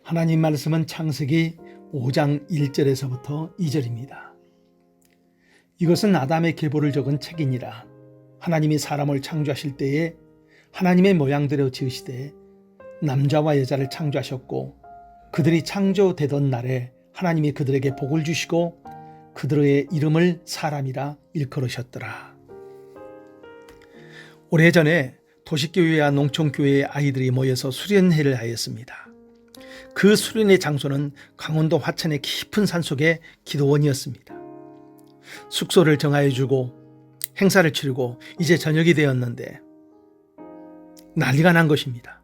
하나님 말씀은 창세기 5장 1절에서부터 2절입니다. 이것은 아담의 계보를 적은 책이니라. 하나님이 사람을 창조하실 때에 하나님의 모양대로 지으시되 남자와 여자를 창조하셨고 그들이 창조되던 날에 하나님이 그들에게 복을 주시고 그들의 이름을 사람이라 일컬으셨더라. 오래전에 도시교회와 농촌교회의 아이들이 모여서 수련회를 하였습니다. 그 수련회 장소는 강원도 화천의 깊은 산속의 기도원이었습니다. 숙소를 정하여 주고 행사를 치르고 이제 저녁이 되었는데 난리가 난 것입니다.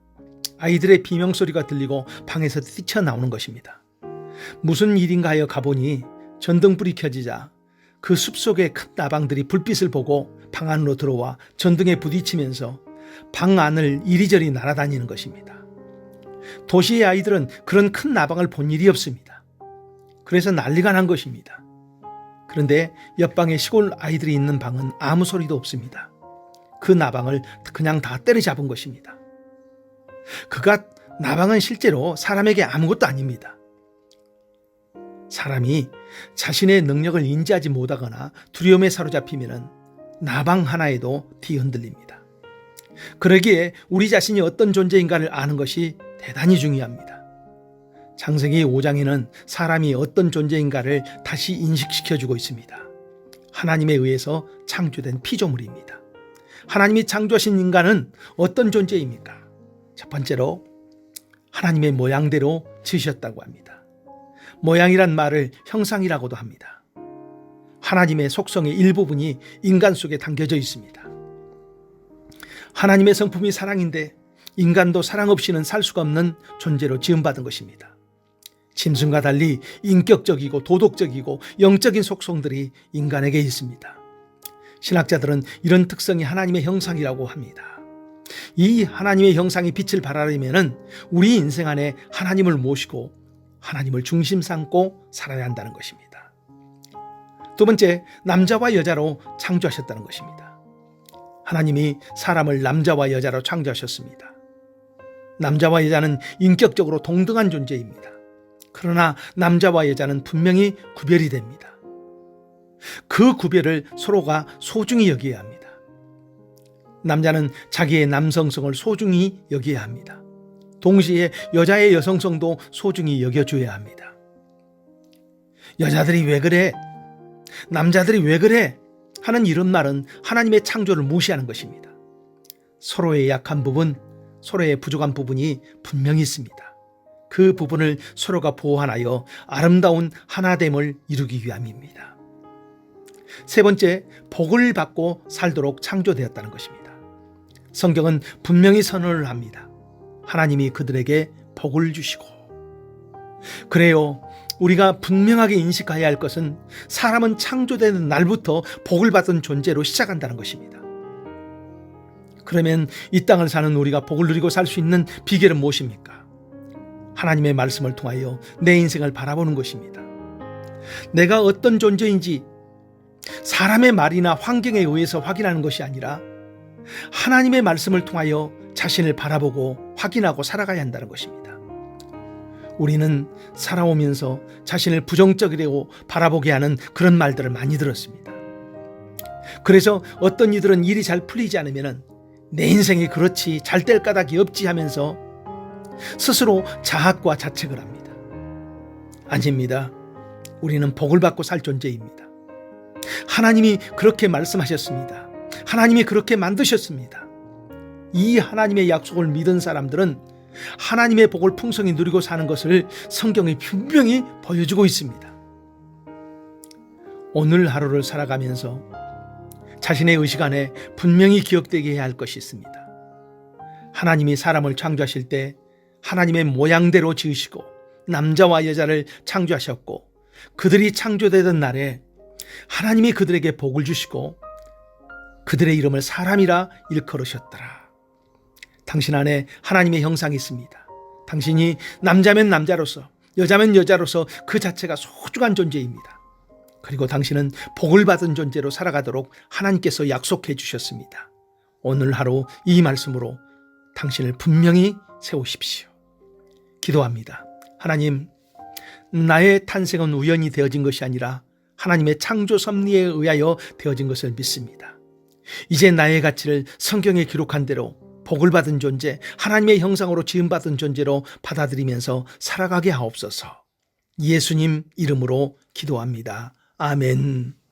아이들의 비명소리가 들리고 방에서 뛰쳐나오는 것입니다. 무슨 일인가 하여 가보니 전등불이 켜지자 그 숲속의 큰 나방들이 불빛을 보고 방 안으로 들어와 전등에 부딪히면서 방 안을 이리저리 날아다니는 것입니다. 도시의 아이들은 그런 큰 나방을 본 일이 없습니다. 그래서 난리가 난 것입니다. 그런데 옆방에 시골 아이들이 있는 방은 아무 소리도 없습니다. 그 나방을 그냥 다 때려잡은 것입니다. 나방은 실제로 사람에게 아무것도 아닙니다. 사람이 자신의 능력을 인지하지 못하거나 두려움에 사로잡히면 나방 하나에도 뒤흔들립니다. 그러기에 우리 자신이 어떤 존재인가를 아는 것이 대단히 중요합니다. 창세기 5장에는 사람이 어떤 존재인가를 다시 인식시켜주고 있습니다. 하나님에 의해서 창조된 피조물입니다. 하나님이 창조하신 인간은 어떤 존재입니까? 첫 번째로 하나님의 모양대로 지으셨다고 합니다. 모양이란 말을 형상이라고도 합니다. 하나님의 속성의 일부분이 인간 속에 담겨져 있습니다. 하나님의 성품이 사랑인데 인간도 사랑 없이는 살 수가 없는 존재로 지음받은 것입니다. 짐승과 달리 인격적이고 도덕적이고 영적인 속성들이 인간에게 있습니다. 신학자들은 이런 특성이 하나님의 형상이라고 합니다. 이 하나님의 형상이 빛을 발하려면 우리 인생 안에 하나님을 모시고 하나님을 중심 삼고 살아야 한다는 것입니다. 두 번째, 남자와 여자로 창조하셨다는 것입니다. 하나님이 사람을 남자와 여자로 창조하셨습니다. 남자와 여자는 인격적으로 동등한 존재입니다. 그러나 남자와 여자는 분명히 구별이 됩니다. 그 구별을 서로가 소중히 여겨야 합니다. 남자는 자기의 남성성을 소중히 여겨야 합니다. 동시에 여자의 여성성도 소중히 여겨줘야 합니다. 여자들이 왜 그래? 남자들이 왜 그래? 하는 이런 말은 하나님의 창조를 무시하는 것입니다. 서로의 약한 부분, 서로의 부족한 부분이 분명히 있습니다. 그 부분을 서로가 보완하여 아름다운 하나됨을 이루기 위함입니다. 세 번째, 복을 받고 살도록 창조되었다는 것입니다. 성경은 분명히 선언을 합니다. 하나님이 그들에게 복을 주시고. 그래요. 우리가 분명하게 인식해야 할 것은 사람은 창조되는 날부터 복을 받은 존재로 시작한다는 것입니다. 그러면 이 땅을 사는 우리가 복을 누리고 살 수 있는 비결은 무엇입니까? 하나님의 말씀을 통하여 내 인생을 바라보는 것입니다. 내가 어떤 존재인지 사람의 말이나 환경에 의해서 확인하는 것이 아니라 하나님의 말씀을 통하여 자신을 바라보고 확인하고 살아가야 한다는 것입니다. 우리는 살아오면서 자신을 부정적이라고 바라보게 하는 그런 말들을 많이 들었습니다. 그래서 어떤 이들은 일이 잘 풀리지 않으면 내 인생이 그렇지 잘 될 까닭이 없지 하면서 스스로 자학과 자책을 합니다. 아닙니다. 우리는 복을 받고 살 존재입니다. 하나님이 그렇게 말씀하셨습니다. 하나님이 그렇게 만드셨습니다. 이 하나님의 약속을 믿은 사람들은 하나님의 복을 풍성히 누리고 사는 것을 성경이 분명히 보여주고 있습니다. 오늘 하루를 살아가면서 자신의 의식 안에 분명히 기억되게 해야 할 것이 있습니다. 하나님이 사람을 창조하실 때 하나님의 모양대로 지으시고 남자와 여자를 창조하셨고 그들이 창조되던 날에 하나님이 그들에게 복을 주시고 그들의 이름을 사람이라 일컬으셨더라. 당신 안에 하나님의 형상이 있습니다. 당신이 남자면 남자로서 여자면 여자로서 그 자체가 소중한 존재입니다. 그리고 당신은 복을 받은 존재로 살아가도록 하나님께서 약속해 주셨습니다. 오늘 하루 이 말씀으로 당신을 분명히 세우십시오. 기도합니다. 하나님, 나의 탄생은 우연히 되어진 것이 아니라 하나님의 창조 섭리에 의하여 되어진 것을 믿습니다. 이제 나의 가치를 성경에 기록한 대로 복을 받은 존재, 하나님의 형상으로 지음받은 존재로 받아들이면서 살아가게 하옵소서. 예수님 이름으로 기도합니다. 아멘.